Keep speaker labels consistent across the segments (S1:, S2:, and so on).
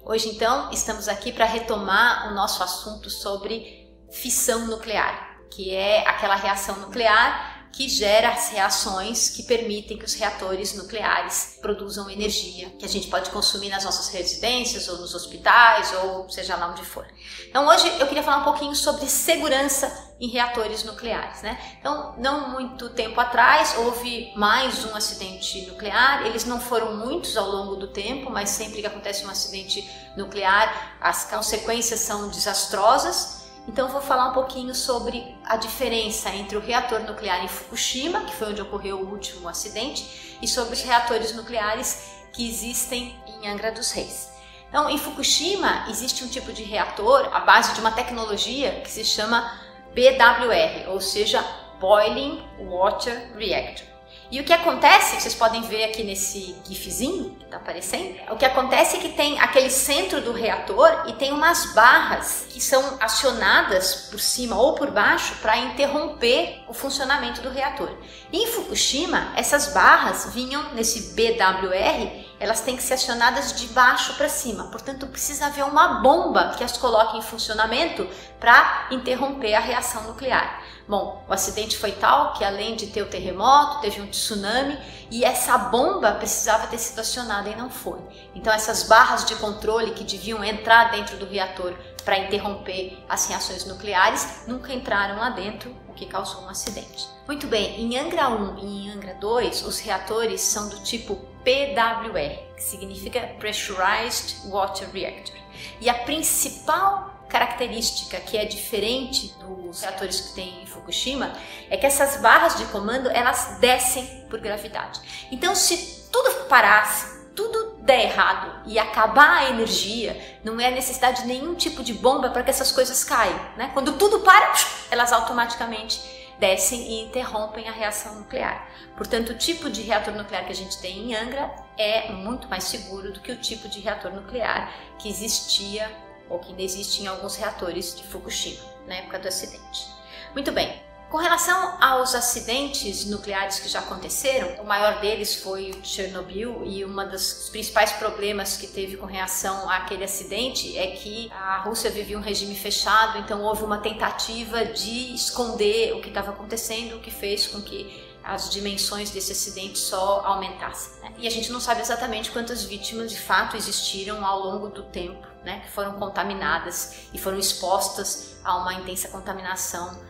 S1: Hoje, então, estamos aqui para retomar o nosso assunto sobre fissão nuclear, que é aquela reação nuclear que gera as reações que permitem que os reatores nucleares produzam energia que a gente pode consumir nas nossas residências ou nos hospitais ou seja lá onde for. Então hoje eu queria falar um pouquinho sobre segurança em reatores nucleares, né? Então não muito tempo atrás houve mais um acidente nuclear, eles não foram muitos ao longo do tempo, mas sempre que acontece um acidente nuclear as consequências são desastrosas. Então eu vou falar um pouquinho sobre a diferença entre o reator nuclear em Fukushima, que foi onde ocorreu o último acidente, e sobre os reatores nucleares que existem em Angra dos Reis. Então, em Fukushima existe um tipo de reator à base de uma tecnologia que se chama BWR, ou seja, Boiling Water Reactor. E o que acontece, vocês podem ver aqui nesse gifzinho que está aparecendo, o que acontece é que tem aquele centro do reator e tem umas barras que são acionadas por cima ou por baixo para interromper o funcionamento do reator. E em Fukushima, essas barras vinham nesse BWR, elas têm que ser acionadas de baixo para cima, portanto precisa haver uma bomba que as coloque em funcionamento para interromper a reação nuclear. Bom, o acidente foi tal que além de ter o terremoto, teve um tsunami e essa bomba precisava ter sido acionada e não foi. Então essas barras de controle que deviam entrar dentro do reator para interromper as reações nucleares nunca entraram lá dentro, o que causou um acidente. Muito bem, em Angra 1 e em Angra 2 os reatores são do tipo PWR, que significa Pressurized Water Reactor. E a principal característica que é diferente dos reatores que tem em Fukushima é que essas barras de comando elas descem por gravidade. Então se tudo parasse, tudo der errado e acabar a energia, não é necessidade de nenhum tipo de bomba para que essas coisas caiam, né? Quando tudo para, elas automaticamente descem e interrompem a reação nuclear. Portanto, o tipo de reator nuclear que a gente tem em Angra é muito mais seguro do que o tipo de reator nuclear que existia ou que ainda existe em alguns reatores de Fukushima, na época do acidente. Muito bem, com relação aos acidentes nucleares que já aconteceram, o maior deles foi o de Chernobyl e um dos principais problemas que teve com relação àquele acidente é que a Rússia vivia um regime fechado, então houve uma tentativa de esconder o que estava acontecendo, o que fez com que as dimensões desse acidente só aumentassem, né? E a gente não sabe exatamente quantas vítimas de fato existiram ao longo do tempo, né, que foram contaminadas e foram expostas a uma intensa contaminação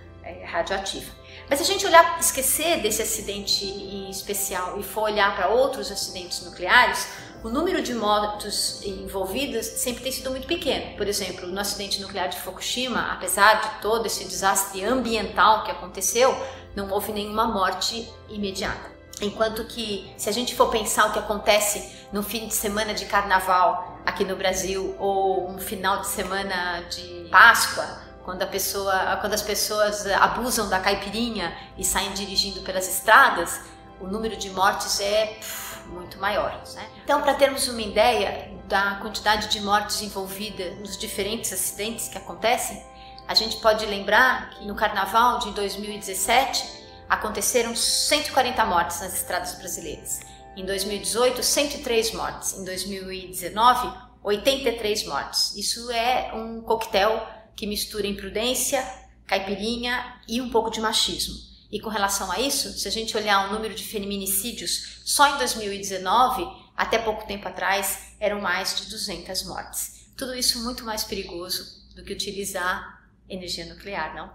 S1: radioativa. Mas se a gente esquecer desse acidente em especial e for olhar para outros acidentes nucleares, o número de mortos envolvidos sempre tem sido muito pequeno. Por exemplo, no acidente nuclear de Fukushima, apesar de todo esse desastre ambiental que aconteceu, não houve nenhuma morte imediata. Enquanto que, se a gente for pensar o que acontece no fim de semana de carnaval aqui no Brasil ou um final de semana de Páscoa, quando as pessoas abusam da caipirinha e saem dirigindo pelas estradas, o número de mortes é muito maior, né? Então, para termos uma ideia da quantidade de mortes envolvidas nos diferentes acidentes que acontecem, a gente pode lembrar que no Carnaval de 2017 aconteceram 140 mortes nas estradas brasileiras. Em 2018, 103 mortes. Em 2019, 83 mortes. Isso é um coquetel que mistura imprudência, caipirinha e um pouco de machismo. E com relação a isso, se a gente olhar o número de feminicídios, só em 2019, até pouco tempo atrás, eram mais de 200 mortes. Tudo isso muito mais perigoso do que utilizar energia nuclear, não?